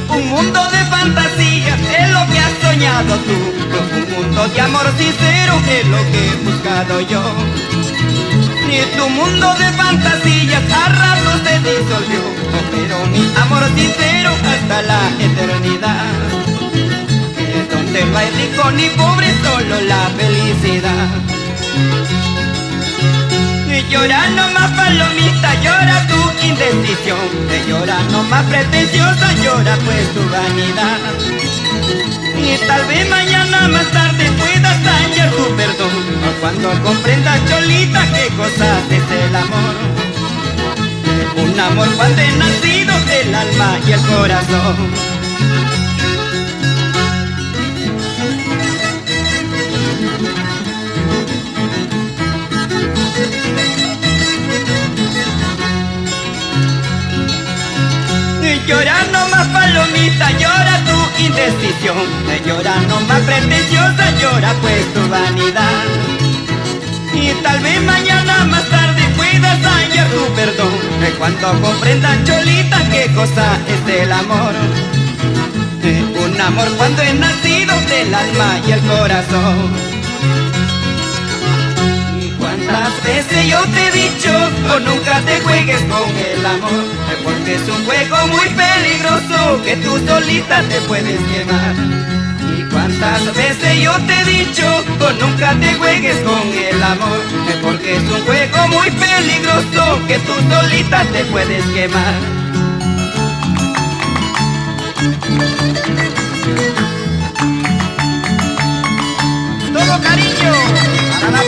Un mundo de fantasía es lo que has soñado tú. Un mundo de amor sincero es lo que he buscado yo. Ni tu mundo de fantasías a ratos se disolvió, pero mi amor sincero hasta la eternidad. Es donde no hay rico ni pobre, solo la felicidad. Llora nomás palomita, llora tu indecisión. Llora nomás pretenciosa, llora pues tu vanidad. Y tal vez mañana más tarde puedas hallar tu perdón, o cuando comprendas, cholita, qué cosa es el amor. Un amor cuando es nacido del alma y el corazón. Llora nomás palomita, llora tu indecisión. Llora nomás pretenciosa, llora pues tu vanidad. Y tal vez mañana más tarde puedas hallar tu perdón, cuando comprendas, cholita, qué cosa es el amor. Un amor cuando es nacido del alma y el corazón. ¿Cuántas veces yo te he dicho, o nunca te juegues con el amor? Porque es un juego muy peligroso que tú solita te puedes quemar. Y cuántas veces yo te he dicho, o nunca te juegues con el amor. Porque es un juego muy peligroso que tú solita te puedes quemar. Todo cariño para la